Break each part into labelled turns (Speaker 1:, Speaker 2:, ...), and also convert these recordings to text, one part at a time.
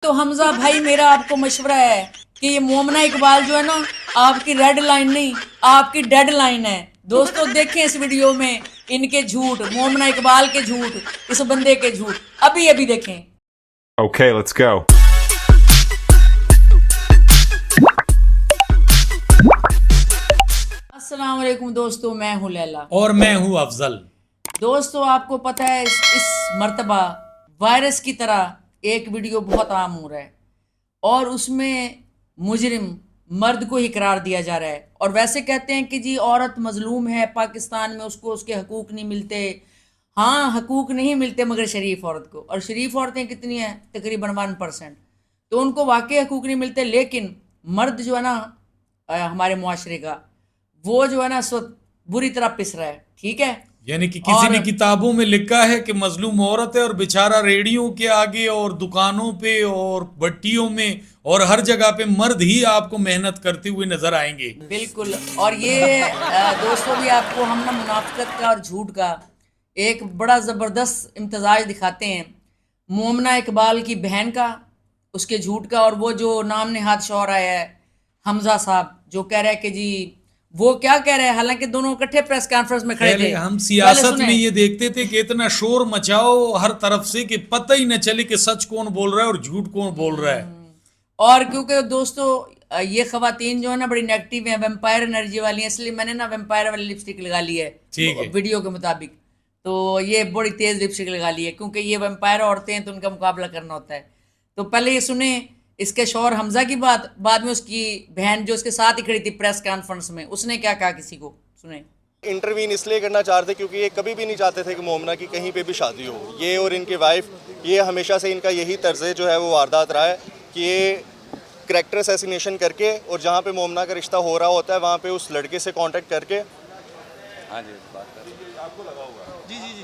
Speaker 1: तो हमजा भाई मेरा आपको मशवरा है कि ये मोमना इकबाल जो है ना आपकी रेड लाइन नहीं आपकी डेड लाइन है। दोस्तों देखें इस वीडियो में इनके झूठ, मोमना इकबाल के झूठ, इस बंदे के झूठ अभी अभी देखें।
Speaker 2: Okay, let's go.
Speaker 1: अस्सलाम वालेकुम दोस्तों, मैं हूं लैला
Speaker 3: और मैं हूं अफजल।
Speaker 1: दोस्तों आपको पता है इस मर्तबा वायरस की तरह एक वीडियो बहुत आम हो रहा है और उसमें मुजरिम मर्द को ही करार दिया जा रहा है। और वैसे कहते हैं कि जी औरत मजलूम है पाकिस्तान में, उसको उसके हकूक़ नहीं मिलते। हाँ, हकूक़ नहीं मिलते मगर शरीफ औरत को, और शरीफ औरतें कितनी हैं? तकरीबन 1%। तो उनको वाकई हकूक़ नहीं मिलते। लेकिन मर्द जो है ना हमारे मुआशरे का, वो जो है ना इस वक्त बुरी तरह पिस रहा है। ठीक है,
Speaker 3: यानी कि किसी ने किताबों में लिखा है कि मजलूम औरत है और बेचारा रेडियो के आगे और दुकानों पे और भट्टियों में और हर जगह पे मर्द ही आपको मेहनत करते हुए नजर आएंगे।
Speaker 1: बिल्कुल। और ये दोस्तों भी आपको हम ना मुनाफिकत का और झूठ का एक बड़ा ज़बरदस्त इम्तजाज दिखाते हैं। मोमना इकबाल की बहन का, उसके झूठ का, और वो जो नाम नहाद शौहर आया है हमजा साहब, जो कह रहा है कि जी वो क्या कह रहे हैं, हालांकि दोनों इकट्ठे प्रेस कॉन्फ्रेंस में खड़े थे।
Speaker 3: हम सियासत में ये देखते थे कि इतना शोर मचाओ हर तरफ से कि पता ही न चले कि सच कौन बोल रहा है और झूठ कौन बोल रहा है।
Speaker 1: और क्योंकि दोस्तों ये खवातीन जो है ना बड़ी नेगेटिव हैं, वेम्पायर एनर्जी वाली हैं, इसलिए मैंने ना वेम्पायर वाली लिपस्टिक लगा ली है वीडियो के मुताबिक। तो ये बड़ी तेज लिपस्टिक लगा ली है क्योंकि ये वेम्पायर औरतें हैं तो उनका मुकाबला करना होता है। तो पहले ये सुने इसके शौहर हमजा की बात, बाद में उसकी बहन जो उसके साथ ही खड़ी थी प्रेस कॉन्फ्रेंस में, उसने क्या कहा किसी को, सुने।
Speaker 4: इंटरवीन इसलिए करना चाहते थे क्योंकि ये कभी भी नहीं चाहते थे कि मोमना की कहीं पे भी शादी हो। ये और इनके वाइफ, ये हमेशा से इनका यही तर्ज जो है वो वारदात रहा है कि ये करैक्टर असैसिनेशन करके और जहाँ पे मोमना का रिश्ता हो रहा होता है वहाँ पे उस लड़के से कांटेक्ट करके। हाँ जी, बात कर आपको लगा होगा। जी जी जी,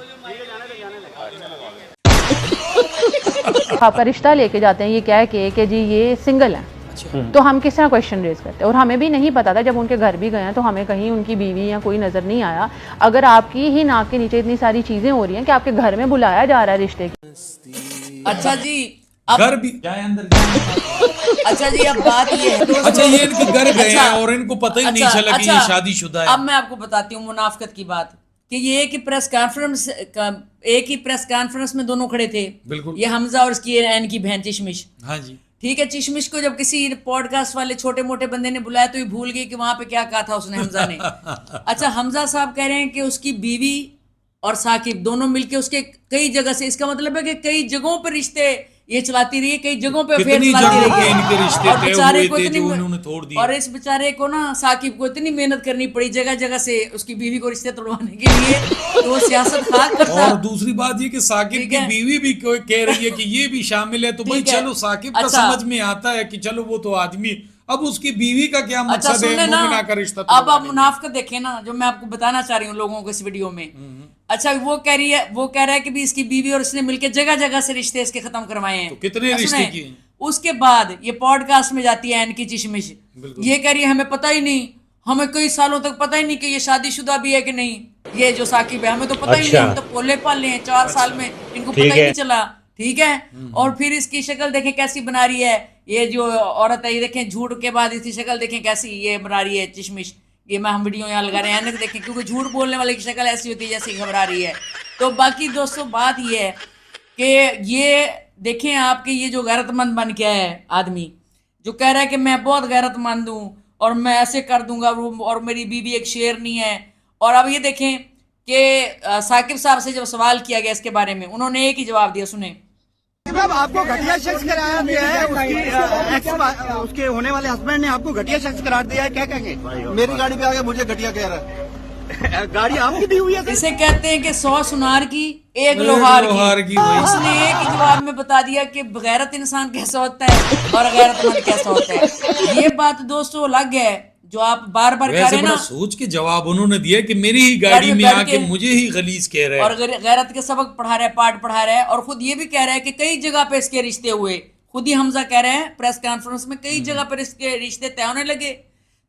Speaker 5: आपका रिश्ता लेके जाते हैं ये कह के कि जी ये सिंगल है। तो हम किस तरह क्वेश्चन रेज करते हैं? और हमें भी नहीं पता था, जब उनके घर भी गए हैं तो हमें कहीं उनकी बीवी या कोई नजर नहीं आया। अगर आपकी ही नाक के नीचे इतनी सारी चीजें हो रही हैं कि आपके घर में बुलाया जा रहा है रिश्ते की।
Speaker 1: अच्छा जी,
Speaker 3: घर भी जाए अंदर जाए।
Speaker 1: अच्छा जी, अब बात ये है,
Speaker 3: अच्छा ये इनके घर गए हैं और इनको पता ही नहीं चला कि ये शादीशुदा है।
Speaker 1: अब मैं आपको बताती हूँ मुनाफिकत की बात कि ये एक ही प्रेस कॉन्फ्रेंस में दोनों खड़े थे।
Speaker 3: बिल्कुल।
Speaker 1: ये हमजा और इसकी इनकी बहन चिशमिश।
Speaker 3: हाँ जी,
Speaker 1: ठीक है। चिशमिश को जब किसी पॉडकास्ट वाले छोटे मोटे बंदे ने बुलाया तो ये भूल गई कि वहां पे क्या कहा था उसने, हमजा ने। अच्छा, हमजा साहब कह रहे हैं कि उसकी बीवी और साकिब दोनों मिलके उसके कई जगह से, इसका मतलब है कि कई जगहों पर रिश्ते ये चलाती रही है, कई जगहों पे अफेयर चलाती रही है।
Speaker 3: इनके रिश्ते
Speaker 1: और बेचारे को
Speaker 3: जो उन्होंने तोड़ दिए।
Speaker 1: और इस बेचारे को ना साकिब को इतनी मेहनत करनी पड़ी जगह जगह से उसकी बीवी को रिश्ते तोड़वाने के लिए, तो वो सियासत खाक करता।
Speaker 3: और दूसरी बात ये कि साकिब की बीवी भी कह रही है कि ये भी शामिल है। तो भाई चलो साकिब का समझ में आता है कि चलो वो तो आदमी, अब उसकी बीवी का क्या मकसद है मोमिना का रिश्ता।
Speaker 1: अब आप मुनाफिकत देखें ना, जो मैं आपको बताना चाह रही हूँ लोगों को इस वीडियो में। अच्छा, वो कह रहा है कि भी इसकी बीवी और इसने मिलकर जगह जगह से रिश्ते इसके खत्म करवाए हैं।
Speaker 3: तो कितने रिश्ते किए?
Speaker 1: उसके बाद ये पॉडकास्ट में जाती है इनकी चिशमिश, ये कह रही है हमें पता ही नहीं, हमें कई सालों तक पता ही नहीं कि ये शादीशुदा भी है कि नहीं। ये जो साकिब है हमें तो पता ही नहीं, हम तो पोले पाले हैं 4 साल में, इनको पता ही नहीं चला। ठीक है। और फिर इसकी शक्ल देखें कैसी बना रही है, ये जो औरत है ये देखें, झूठ के बाद इसकी शक्ल देखें कैसी ये बना रही है चिशमिश। ये मैं हम वीडियो यहाँ लगा रहे हैं, देखें क्योंकि झूठ बोलने वाले की शक्ल ऐसी होती है जैसे घबरा रही है। तो बाकी दोस्तों बात ये है कि ये देखें आपके ये जो गैरतमंद बन के है आदमी, जो कह रहा है कि मैं बहुत गैरतमंद हूँ और मैं ऐसे कर दूंगा और मेरी बीवी एक शेर नहीं है। और अब ये देखें कि साकिब साहब से जब सवाल किया गया इसके बारे में, उन्होंने एक ही जवाब दिया, सुने।
Speaker 6: आपको घटिया शख्स करार दिया है, उसके होने वाले हस्बैंड ने आपको घटिया शख्स करार दिया है, क्या कहेंगे?
Speaker 4: मेरी गाड़ी पे आके मुझे घटिया कह रहा है।
Speaker 6: गाड़ी आपकी दी हुई है।
Speaker 1: इसे कहते हैं कि 100 सुनार की एक लोहार की। उसने एक ही जवाब में बता दिया कि गैरत इंसान कैसा होता है और गैरतमंद कैसा होता है। ये बात दोस्तों अलग है जो आप बार बार कह रहे हैं ना।
Speaker 3: सोच के जवाब उन्होंने दिया कि मेरी ही गाड़ी में आके मुझे ही गलीज कह रहा है
Speaker 1: और गैरत के सबक पढ़ा रहा है, पाठ पढ़ा रहा है। और खुद ये भी कह रहा है कि कई जगह पे इसके रिश्ते हुए, खुद ही हमजा कह रहे हैं प्रेस कॉन्फ्रेंस में, कई जगह पर इसके रिश्ते तय होने लगे।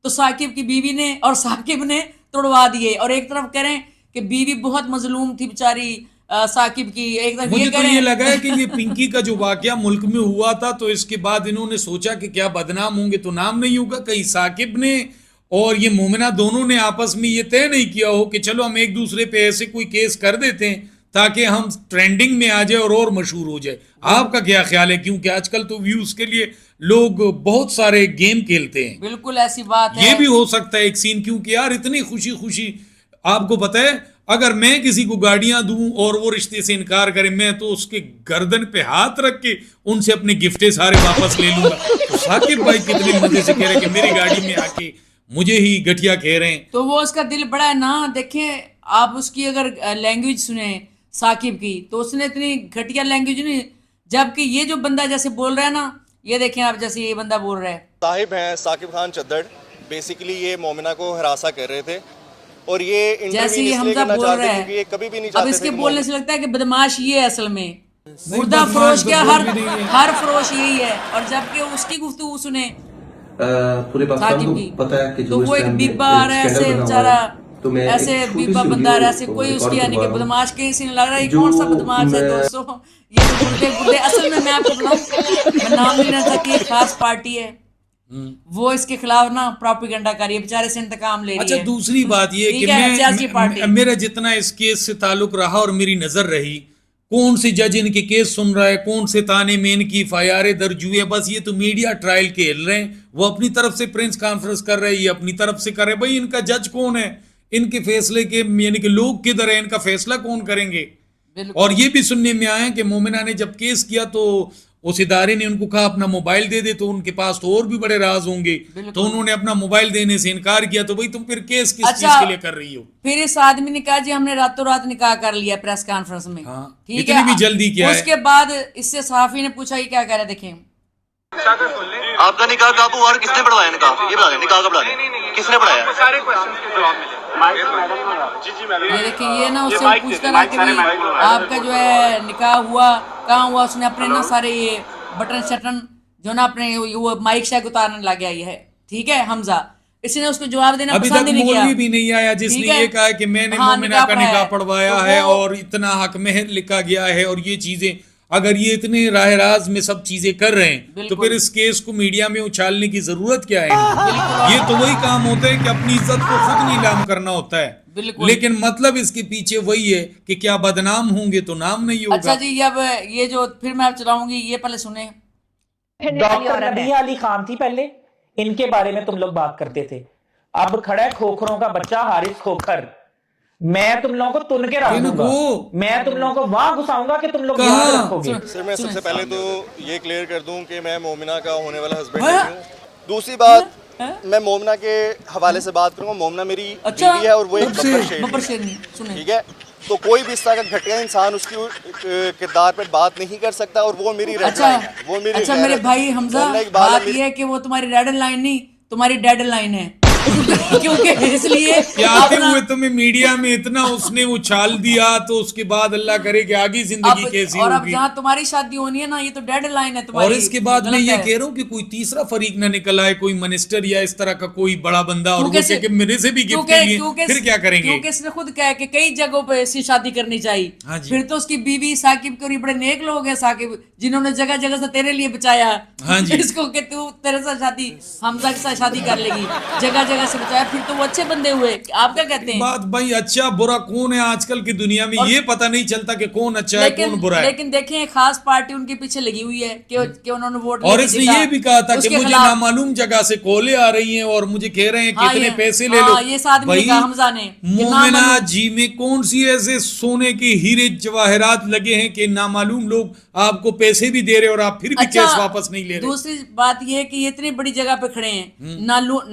Speaker 1: तो साकिब की बीवी ने और साकिब ने तोड़वा दिए। और एक तरफ कह रहे हैं कि बीवी बहुत मजलूम थी बेचारी, साकिब की एकदम
Speaker 3: मुझे तो
Speaker 1: करें।
Speaker 3: ये लगा है कि ये पिंकी का जो वाकया मुल्क में हुआ था तो इसके बाद इन्होंने सोचा कि क्या बदनाम होंगे तो नाम नहीं होगा, कहीं साकिब ने और ये मोमिना दोनों ने आपस में ये तय नहीं किया हो कि चलो हम एक दूसरे पे ऐसे कोई केस कर देते हैं ताकि हम ट्रेंडिंग में आ जाए और मशहूर हो जाए। आपका क्या ख्याल है, क्योंकि आजकल तो व्यूज के लिए लोग बहुत सारे गेम खेलते हैं।
Speaker 1: बिल्कुल ऐसी बात है।
Speaker 3: ये भी हो सकता है एक सीन, क्योंकि यार इतनी खुशी खुशी, आपको पता है अगर मैं किसी को गाड़ियां दूं और वो रिश्ते से इनकार करे, मैं तो उसके गर्दन पे हाथ रख के उनसे अपने गिफ्टे सारे वापस ले लूंगा। तो साकिब भाई कितने मजे से कह रहे हैं कि मेरी गाड़ी में आके मुझे ही गठिया कह रहे हैं।
Speaker 1: तो वो उसका दिल बड़ा है ना। देखें आप उसकी अगर लैंग्वेज सुने साकिब की तो उसने इतनी घटिया लैंग्वेज नहीं, जबकि ये जो बंदा जैसे बोल रहा है ना, ये देखें आप जैसे ये बंदा बोल रहा है।
Speaker 4: साहिब हैं साकिब खान चद्दड़, बेसिकली ये मोमिना को हरासा कर रहे थे और ये
Speaker 1: जैसे ये
Speaker 4: इंटरव्यू
Speaker 1: हमजा बोल रहा है,
Speaker 4: क्योंकि ये कभी भी नहीं
Speaker 1: अब
Speaker 4: चाहते
Speaker 1: इसके
Speaker 4: थे कि
Speaker 1: बोलने से लगता है कि बदमाश ये है असल में, मुर्दा
Speaker 3: बदमाश
Speaker 1: फरोश क्या,
Speaker 3: तो कोई भी नहीं है।
Speaker 1: हर फरोश यही है। और जबकि उसकी गुफ्तगू सुने
Speaker 7: पूरे पाकिस्तान
Speaker 1: साकिब
Speaker 7: को
Speaker 1: की,
Speaker 7: पता है कि
Speaker 1: तो
Speaker 7: जो
Speaker 1: वो
Speaker 7: इस
Speaker 1: एक
Speaker 7: टाइम
Speaker 1: बीबा
Speaker 7: पे
Speaker 1: आ रहा है
Speaker 7: स्कैंडल
Speaker 1: ऐसे
Speaker 7: बना हुआ
Speaker 1: बेचारा,
Speaker 7: है, तो मैं
Speaker 1: ऐसे
Speaker 7: एक छोटी
Speaker 1: बीबा
Speaker 7: सी
Speaker 1: बंदा आ रहा है,
Speaker 7: वीडियो
Speaker 1: ऐसे कोई उसकी
Speaker 7: रिकॉर्ड
Speaker 1: यानी कि
Speaker 7: करवा रहा हूं।
Speaker 1: बदमाश कहीं से नहीं लग रहा है। ये
Speaker 7: जो
Speaker 1: कौन सा बदमाश है
Speaker 7: मैं-
Speaker 1: दोस्तों, ये तो बुढ़े बुढ़े असल में मैं आपको बताऊं, मैं नाम नहीं लेना चाहती, एक खास पार्टी है वो इसके खिलाफ ना प्रोपेगेंडा कर रही है, बेचारे से इंतकाम ले रही
Speaker 3: अच्छा
Speaker 1: है।
Speaker 3: दूसरी बात ये
Speaker 1: ठीक
Speaker 3: कि
Speaker 1: है, सियासी पार्टी।
Speaker 3: मेरा जितना इस केस से ताल्लुक रहा और मेरी नजर रही, कौन से जज इनके केस सुन रहा है, कौन से ताने में इनकी FIR दर्ज हुई है, बस ये तो मीडिया ट्रायल खेल रहे हैं। वो अपनी तरफ से प्रेस कॉन्फ्रेंस कर रहे हैं, ये अपनी तरफ से कर रहे हैं। भाई इनका जज कौन है, इनके फैसले के यानी कि लोग किधर है, इनका फैसला कौन करेंगे। और ये भी सुनने में आया कि मोमिना ने जब केस किया तो उस इदारे ने उनको कहा अपना मोबाइल दे दे, तो उनके पास तो और भी बड़े राज होंगे, तो उन्होंने अपना मोबाइल देने से इनकार किया। तो भाई तुम फिर केस किस चीज के लिए कर रही हो?
Speaker 1: फिर इस आदमी ने कहा जी हमने रातों रात निकाह कर लिया प्रेस कॉन्फ्रेंस में।
Speaker 3: हाँ,
Speaker 1: ठीक
Speaker 3: इतनी
Speaker 1: है,
Speaker 3: भी जल्दी क्या है?
Speaker 1: उसके बाद इससे सहाफी ने पूछा ये क्या कह रहे, देखें
Speaker 8: आपका निकाह कब हुआ और किसने पढ़वाया निकाह, ये बता दें निकाह कब पढ़ाया, किसने पढ़ाया?
Speaker 9: सारे क्वेश्चन के जवाब मिले।
Speaker 1: ये देखिए ये ना उससे पूछता रहा कि भाई आपका जो है निकाह हुआ कहाँ हुआ, उसने अपने ना सारे ये बटन शटन जो ना अपने वो माइक शैक उतारने लग गया ये है। ठीक है हमजा, इसने उसको जवाब देना
Speaker 3: अभी
Speaker 1: पसंद
Speaker 3: तक
Speaker 1: ही नहीं किया।
Speaker 3: मौलवी भी नहीं आया जिसने
Speaker 1: ठीक है?
Speaker 3: ये कहा है कि मैंने
Speaker 1: हाँ,
Speaker 3: मोमिना का निकाह
Speaker 1: पढ़ाया
Speaker 3: पढ़वाया
Speaker 1: तो
Speaker 3: है
Speaker 1: वो-
Speaker 3: और इतना हक मेहर लिखा गया है और ये चीजें, अगर ये इतने राह राज में सब चीजें कर रहे हैं तो
Speaker 1: बिल्कुल।
Speaker 3: फिर इस केस को मीडिया में उछालने की जरूरत क्या है? ये तो वही काम होता है कि अपनी इज्जत को खुद नीलाम करना होता है,
Speaker 1: बिल्कुल।
Speaker 3: लेकिन मतलब इसके पीछे वही है कि क्या बदनाम होंगे तो नाम नहीं होगा।
Speaker 1: अच्छा जी, अब ये जो फिर मैं चलाऊंगी ये पहले सुने।
Speaker 10: डॉक्टर नबिया अली खान थी पहले, इनके बारे में तुम लोग बात करते थे। अब खड़ा है खोखरों का बच्चा हारिस खोखर। मैं तुम लोगों को तुन के रख दूंगा, मैं तुम लोगों को वहां घुसाऊंगा कि तुम लोग याद रखोगे।
Speaker 4: सर मैं सबसे पहले तो ये क्लियर कर दूं कि मैं मोमिना का होने वाला हस्बैंड नहीं हूं। दूसरी बात मैं मोमिना के हवाले से बात करूंगा, मोमिना मेरी
Speaker 1: अच्छा,
Speaker 4: बीवी है और वो एक
Speaker 1: बब्बर शेरनी सुने।
Speaker 4: ठीक है, तो कोई भी इस तरह का घटिया इंसान उसकी किरदार पर बात नहीं कर सकता और वो मेरी रेड
Speaker 1: अच्छा
Speaker 4: लाइन है, वो मेरी
Speaker 1: अच्छा
Speaker 4: गैर
Speaker 1: मेरे
Speaker 4: है।
Speaker 1: भाई हमजा,
Speaker 4: मोमिना इकबाल है
Speaker 1: बात
Speaker 4: मेरी-
Speaker 1: ये है कि वो तुम्हारी रेड लाइन नहीं तुम्हारी डेड लाइन है क्योंकि इसलिए
Speaker 3: कि आते
Speaker 1: अपना-
Speaker 3: हुए तुम्हें मीडिया में इतना उसने उछाल दिया तो उसके बाद अल्लाह करे कि आगे जिंदगी कैसी
Speaker 1: और अब
Speaker 3: होगी।
Speaker 1: जहाँ तुम्हारी शादी होनी है ना ये तो डेड लाइन है तुम्हारी।
Speaker 3: और इसके बाद मैं
Speaker 1: गलत
Speaker 3: ये
Speaker 1: है।
Speaker 3: कह रहा हूँ कि कोई तीसरा फरीक ना निकल आए, कोई मिनिस्टर या इस तरह का कोई बड़ा बंदा और वो
Speaker 1: क्योंकि
Speaker 3: कहे कि मेरे से भी गिफ्ट
Speaker 1: क्योंकि-
Speaker 3: लिए,
Speaker 1: क्योंकि-
Speaker 3: फिर क्या करेंगे?
Speaker 1: क्योंकि इसने खुद कहा कि कई जगहों पे ऐसी शादी करनी चाहिए।
Speaker 3: हाँ जी।
Speaker 1: फिर तो उसकी बीवी साकिब के और ये बड़े नेक लोग हैं साकिब, जिन्होंने जगह जगह से तेरे लिए बचाया।
Speaker 3: हाँ जी।
Speaker 1: इसको कि तू तेरे साथ शादी हमजा के साथ शादी कर लेगी, जगह जगह से बचाया, फिर तो वो अच्छे बंदे हुए। आप क्या कहते हैं?
Speaker 3: बात भाई अच्छा बुरा कौन है आजकल की दुनिया में, ये पता नहीं चलता कि कौन अच्छा है कौन बुरा है।
Speaker 1: लेकिन देखें खास पार्टी उनके पीछे लगी हुई है कि उन्होंने वोट
Speaker 3: और
Speaker 1: लेके
Speaker 3: इसने
Speaker 1: जीता।
Speaker 3: ये भी कहा था कि
Speaker 1: उसके
Speaker 3: मुझे
Speaker 1: खिलाफ-
Speaker 3: नामालूम जगह से कॉलें आ रही हैं और मुझे कह रहे हैं कि
Speaker 1: हाँ,
Speaker 3: इतने
Speaker 1: ये-
Speaker 3: पैसे ले
Speaker 1: हाँ,
Speaker 3: लो।
Speaker 1: ये इस आदमी ने कहा, हमजा ने, कि
Speaker 3: मोमिना
Speaker 1: नामालूम-
Speaker 3: जी में कौन सी ऐसे सोने के हीरे जवाहरात लगे हैं कि नामालूम लोग आपको पैसे भी दे रहे और आप फिर भी केस वापस नहीं ले रहे।
Speaker 1: दूसरी बात ये है कि ये इतनी बड़ी जगह पे खड़े हैं,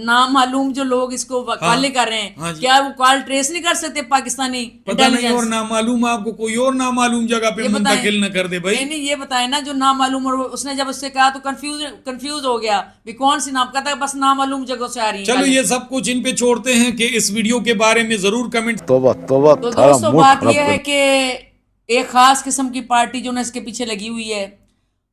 Speaker 1: नामालूम जो लोग इसको वकाले कर रहे हैं,
Speaker 3: हाँ जी।
Speaker 1: क्या वो कॉल ट्रेस नहीं कर सकते पाकिस्तानी
Speaker 3: पता नहीं, और
Speaker 1: इंटेलिजेंस?
Speaker 3: नामालूम आपको कोई और नामालूम जगह पे
Speaker 1: ये बताएं।
Speaker 3: मुंतकिल न कर दे भाई।
Speaker 1: नहीं ये बताए ना जो नामालूम, और उसने जब उससे कहा तो कंफ्यूज हो गया भी कौन सी नाम, कहता है बस नामालूम जगह से आ रही है।
Speaker 3: चलो ये सब कुछ इन पे छोड़ते हैं कि इस वीडियो के बारे में जरूर कमेंट।
Speaker 1: तो दोस्तों बात यह है कि एक खास किस्म की पार्टी जो ना इसके पीछे लगी हुई है,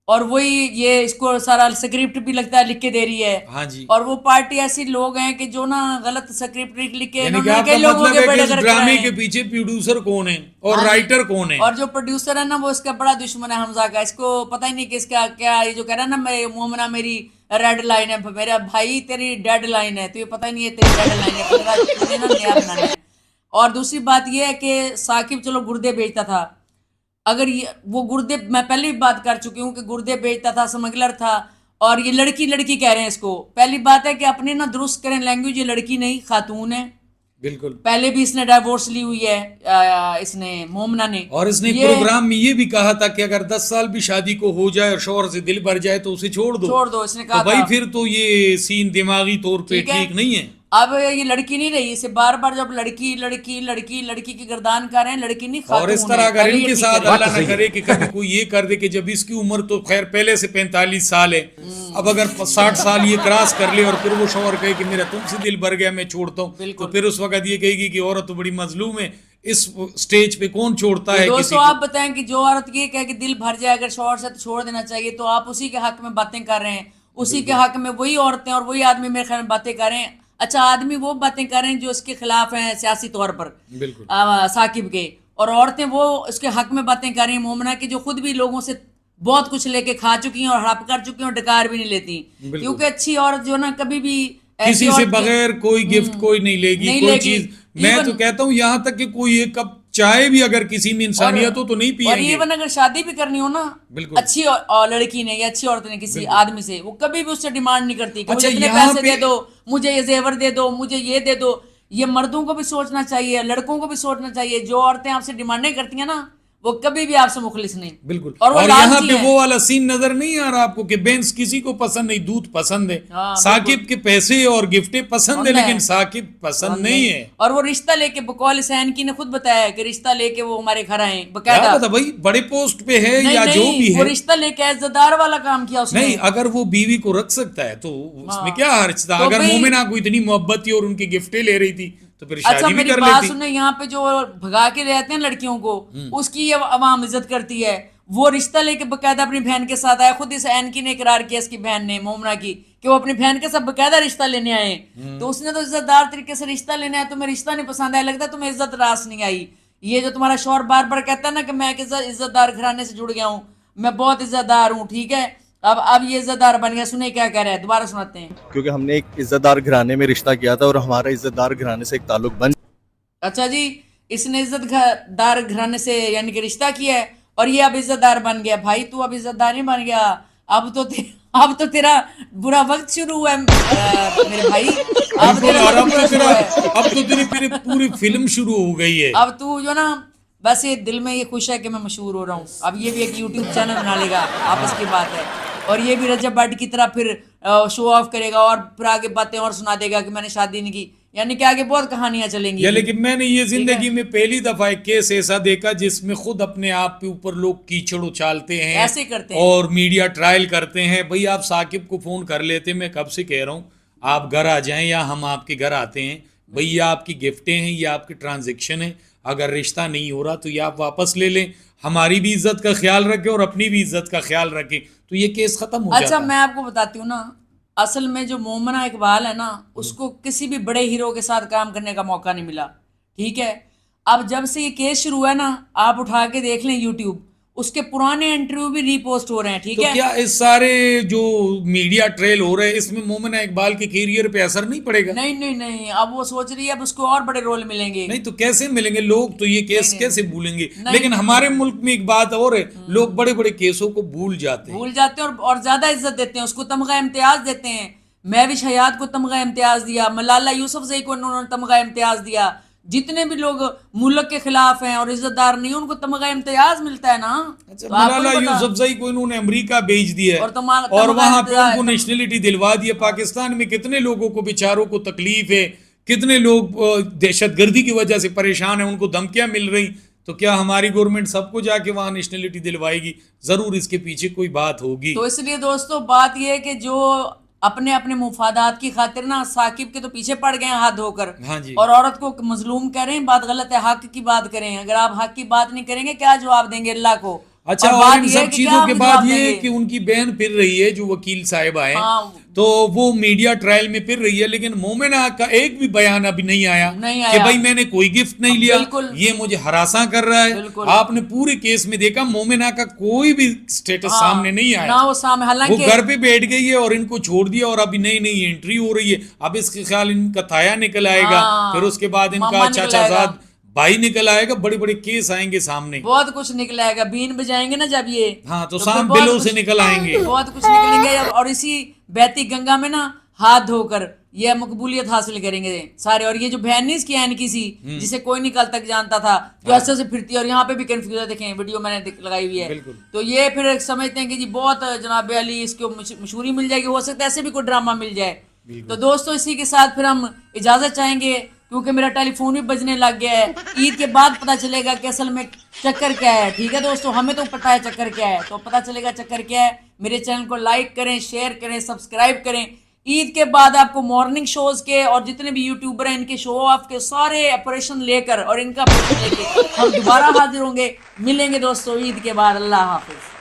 Speaker 1: اور وہی یہ اس کو سارا اسکرپٹ بھی لگتا ہے لکھ کے دے رہی ہے.
Speaker 3: ہاں جی.
Speaker 1: اور وہ پارٹی ایسی لوگ ہیں کہ جو نا غلط اسکرپٹ لکھ کے
Speaker 3: یعنی کہ آپ کا مطلب ہے کہ اس ڈرامے کے پیچھے پروڈیوسر کون ہے اور رائٹر کون ہے؟
Speaker 1: اور جو پروڈیوسر ہے نا وہ اس کا بڑا دشمن ہے حمزہ کا. اس کو پتہ ہی نہیں کہ اس کا کیا یہ جو کہہ رہا ہے نا مومنہ میری ریڈ لائن ہے. میرا بھائی تیری ڈیڈ لائن ہے. تو یہ پتہ ہی نہیں ہے تیری ڈیڈ لائن ہے نا نیا بنانا ہے. اور دوسری بات یہ ہے کہ ثاقب چلو گردے بیچتا تھا. اگر وہ گردے میں پہلے بھی بات کر چکی ہوں کہ گردے بیچتا تھا, سمگلر تھا. اور یہ لڑکی کہہ رہے ہیں اس کو. پہلی بات ہے کہ اپنے نا درست کریں لینگویج. یہ لڑکی نہیں خاتون ہے.
Speaker 3: بالکل.
Speaker 1: پہلے بھی اس نے ڈائیورس لی ہوئی ہے اس نے مومنہ نے.
Speaker 3: اور اس نے پروگرام میں یہ بھی کہا تھا کہ اگر 10 سال بھی شادی کو ہو جائے اور شوہر سے دل بھر جائے تو اسے چھوڑ دو.
Speaker 1: اس نے کہا
Speaker 3: بھائی پھر تو یہ سین دماغی طور پہ ٹھیک نہیں ہے.
Speaker 1: اب یہ لڑکی نہیں رہی. اسے بار بار جب لڑکی کی گردان کر رہے ہیں, لڑکی نہیں خاتون.
Speaker 3: اور اس طرح اگر ان کے ساتھ اللہ نہ کرے کہ کبھی کوئی یہ کر دے کہ جب اس کی عمر تو خیر پہلے سے 45 سال ہے, اب اگر 60 سال یہ کراس کر لے اور پھر وہ شوہر کہے کہ میرا تم سے دل بھر گیا میں چھوڑتا ہوں, تو پھر اس وقت یہ کہے گی کہ عورت تو بڑی مظلوم ہے. اس سٹیج پہ کون چھوڑتا ہے
Speaker 1: دوستو آپ بتائیں کہ جو عورت یہ کہے کہ دل بھر جائے اگر شوہر سے تو چھوڑ دینا چاہیے, تو آپ اسی کے حق میں باتیں کر رہے ہیں. اسی کے حق میں وہی عورتیں اور وہی آدمی میرے خیال میں باتیں کر رہے ہیں. اچھا آدمی وہ باتیں کر رہے ہیں جو اس کے خلاف ہیں سیاسی طور پر ثاقب کے, اور عورتیں وہ اس کے حق میں باتیں کر رہی ہیں مومنہ کی, جو خود بھی لوگوں سے بہت کچھ لے کے کھا چکی ہیں اور ہڑپ کر چکی ہیں اور ڈکار بھی نہیں لیتی. کیونکہ اچھی عورت جو نا کبھی بھی
Speaker 3: کسی سے بغیر کوئی گفٹ کوئی نہیں لے گی, کوئی چیز. میں تو کہتا ہوں یہاں تک کہ کوئی ایک کپ چائے بھی اگر کسی میں انسانیت ہو تو نہیں پیئیں گے.
Speaker 1: اور ایون اگر شادی بھی کرنی ہو نا اچھی لڑکی نے یا اچھی عورت نے کسی آدمی سے, وہ کبھی بھی اس سے ڈیمانڈ نہیں کرتی کہ مجھے اتنے پیسے دے دو, مجھے یہ زیور دے دو, مجھے یہ دے دو. یہ مردوں کو بھی سوچنا چاہیے, لڑکوں کو بھی سوچنا چاہیے. جو عورتیں آپ سے ڈیمانڈیں کرتی ہیں نا وہ کبھی بھی آپ سے مخلص نہیں.
Speaker 3: بالکل. اور یہاں پہ وہ والا سین نظر نہیں آ رہا آپ کو کہ بینس کسی کو پسند نہیں, دودھ پسند ہے. ثاقب کے پیسے اور گفٹیں پسند ہے لیکن ثاقب پسند نہیں ہے.
Speaker 1: اور وہ رشتہ لے کے بقول حسین کی نے خود بتایا کہ رشتہ لے کے وہ ہمارے گھر آئے باقاعدہ.
Speaker 3: بھائی بڑے پوسٹ پہ ہے یا جو بھی ہے,
Speaker 1: وہ رشتہ لے کے عزت دار والا کام کیا اس نے.
Speaker 3: نہیں اگر وہ بیوی کو رکھ سکتا ہے تو اس میں کیا حرج تھا. اگر مومنہ کو اتنی محبت تھی اور ان کی گفٹیں لے رہی تھی تو پھر شادی بھی کر لیتی.
Speaker 1: سنیں یہاں پہ جو بھگا کے رہتے ہیں لڑکیوں کو, اس کی عوام عزت کرتی ہے. وہ رشتہ لے کے باقاعدہ اپنی بہن کے ساتھ آیا. خود اس عین کی نے اقرار کیا, اس کی بہن نے مومنہ کی, کہ وہ اپنی بہن کے ساتھ باقاعدہ رشتہ لینے آئے. تو اس نے تو عزت دار طریقے سے رشتہ لینے آیا. تمہیں رشتہ نہیں پسند آیا, لگتا ہے تمہیں عزت راس نہیں آئی. یہ جو تمہارا شوہر بار بار کہتا ہے نا کہ میں ایک عزت دار گھرانے سے جڑ گیا ہوں, میں بہت عزت دار ہوں, ٹھیک ہے, اب یہ عزت دار بن گیا. سنیں کیا کہہ رہے ہیں, دوبارہ سناتے ہیں.
Speaker 4: کیونکہ ہم نے ایک عزت دار گھرانے میں رشتہ کیا تھا اور ہمارا عزت دار گھرانے سے ایک تعلق بن.
Speaker 1: اچھا جی, اس نے عزت دار گھرانے سے یعنی کہ رشتہ کیا ہے اور یہ اب عزت دار بن گیا. بھائی تو اب عزت دار نہیں بن گیا, اب تو تیرا برا وقت شروع ہوا ہے میرے بھائی. اب
Speaker 3: تو تیری پوری فلم شروع ہو گئی ہے.
Speaker 1: اب تو جو نا بس یہ دل میں یہ خوش ہے کہ میں مشہور ہو رہا ہوں. اب یہ بھی ایک یوٹیوب چینل بنا لے گا, آپس کی بات ہے. اور یہ بھی رجب بٹ کی طرح پھر شو آف کرے گا اور پھر آگے باتیں اور سنا دے گا کہ میں نے شادی نہیں کی. یعنی کہ آگے بہت کہانیاں چلیں گی.
Speaker 3: لیکن میں نے یہ زندگی میں پہلی دفعہ ایک کیس ایسا دیکھا جس میں خود اپنے آپ کے اوپر لوگ کیچڑ اچھالتے ہیں,
Speaker 1: ایسے کرتے ہیں
Speaker 3: اور میڈیا ٹرائل کرتے ہیں. بھئی آپ ثاقب کو فون کر لیتے, میں کب سے کہہ رہا ہوں آپ گھر آ جائیں یا ہم آپ کے گھر آتے ہیں. بھئی یہ آپ کی گفٹیں ہیں, یہ آپ کی ٹرانزیکشن ہے, اگر رشتہ نہیں ہو رہا تو یہ آپ واپس لے لیں. ہماری بھی عزت کا خیال رکھیں اور اپنی بھی عزت کا خیال رکھیں, تو یہ کیس ختم ہو جاتا ہے.
Speaker 1: اچھا میں آپ کو بتاتی ہوں نا, اصل میں جو مومنہ اقبال ہے نا, اس کو کسی بھی بڑے ہیرو کے ساتھ کام کرنے کا موقع نہیں ملا, ٹھیک ہے. اب جب سے یہ کیس شروع ہوا ہے نا, آپ اٹھا کے دیکھ لیں یوٹیوب, اس کے پرانے انٹرویو بھی ری پوسٹ ہو رہے ہیں, ٹھیک ہے.
Speaker 3: تو کیا اس سارے جو میڈیا ٹریل ہو رہے ہیں اس میں مومنہ اقبال کے کیریئر پہ اثر نہیں پڑے گا؟
Speaker 1: نہیں, اب وہ سوچ رہی ہے اب اس کو اور بڑے رول ملیں گے.
Speaker 3: نہیں تو کیسے ملیں گے, لوگ تو یہ کیس کیسے بھولیں گے. لیکن ہمارے ملک میں ایک بات اور ہے, لوگ بڑے بڑے کیسوں کو بھول جاتے ہیں
Speaker 1: اور زیادہ عزت دیتے ہیں, اس کو تمغہ امتیاز دیتے ہیں. مہوش حیات کو تمغہ امتیاز دیا, ملالہ یوسفزئی کو انہوں نے تمغہ امتیاز دیا. جتنے بھی لوگ ملک کے خلاف ہیں اور عزت دار نہیں, ان کو تمغہ امتیاز ملتا ہے نا.
Speaker 3: ملالہ یوسفزئی کو انہوں نے امریکہ بھیج دیا اور وہاں پہ ان کو نیشنلٹی دلوا دیا. پاکستان میں کتنے لوگوں کو بیچاروں کو تکلیف ہے, کتنے لوگ دہشت گردی کی وجہ سے پریشان ہیں, ان کو دھمکیاں مل رہی. تو کیا ہماری گورنمنٹ سب کو جا کے وہاں نیشنلٹی دلوائے گی؟ ضرور اس کے پیچھے کوئی بات ہوگی.
Speaker 1: تو اس لیے دوستو بات یہ ہے کہ جو اپنے مفادات کی خاطر نا ثاقب کے تو پیچھے پڑ گئے ہیں ہاتھ دھو کر, اور عورت کو مظلوم کہہ رہے ہیں, بات غلط ہے. حق کی بات کریں, اگر آپ حق کی بات نہیں کریں گے کیا جواب دیں گے اللہ کو؟
Speaker 3: اچھا اور ان سب چیزوں کے بعد یہ کہ ان کی بہن پھر رہی ہے جو وکیل صاحبہ ہے تو وہ میڈیا ٹرائل میں پھر رہی ہے لیکن مومنہ کا ایک بھی بیان ابھی نہیں آیا کہ بھائی میں نے کوئی گفٹ نہیں لیا یہ مجھے ہراساں کر رہا ہے. آپ نے پورے کیس میں دیکھا مومنہ کا کوئی بھی سٹیٹس سامنے نہیں آیا, وہ گھر پہ بیٹھ گئی ہے اور ان کو چھوڑ دیا اور ابھی نئی نئی انٹری ہو رہی ہے. اب اس کے خیال ان کا تایا نکل آئے گا, پھر اس کے بعد ان کا چاچا زاد بھائی نکل آئے گا, بڑے بڑے کیس آئیں گے سامنے,
Speaker 1: بہت کچھ نکل آئے گا. بین بجائیں گے نا جب یہ,
Speaker 3: ہاں تو سام بلوں سے نکل آئیں گے,
Speaker 1: بہت کچھ نکلیں گے. اور اسی بہتی گنگا میں نا ہاتھ دھو کر یہ مقبولیت حاصل کریں گے سارے. اور یہ جو بہن نہیں اس کی این کی سی جسے کوئی نہیں کل تک جانتا تھا, جو ایسے سے پھرتی ہے, اور یہاں پہ بھی کنفیوز ہے, دیکھیں ویڈیو میں نے لگائی ہوئی ہے. تو یہ پھر سمجھتے ہیں کہ جی بہت جناب علی اس کو مشہوری مل جائے گی, ہو سکتا ہے ایسے بھی کوئی ڈرامہ مل جائے. تو دوستو اسی کے ساتھ پھر ہم اجازت چاہیں گے کیونکہ میرا ٹیلی فون بھی بجنے لگ گیا ہے. عید کے بعد پتہ چلے گا کہ اصل میں چکر کیا ہے. ٹھیک ہے دوستو, ہمیں تو پتہ ہے چکر کیا ہے, تو پتہ چلے گا چکر کیا ہے. میرے چینل کو لائک کریں, شیئر کریں, سبسکرائب کریں. عید کے بعد آپ کو مارننگ شوز کے اور جتنے بھی یوٹیوبر ہیں ان کے شو آف کے سارے آپریشن لے کر اور ان کا آپریشن لے کے ہم دوبارہ حاضر ہوں گے. ملیں گے دوستو عید کے بعد. اللہ حافظ.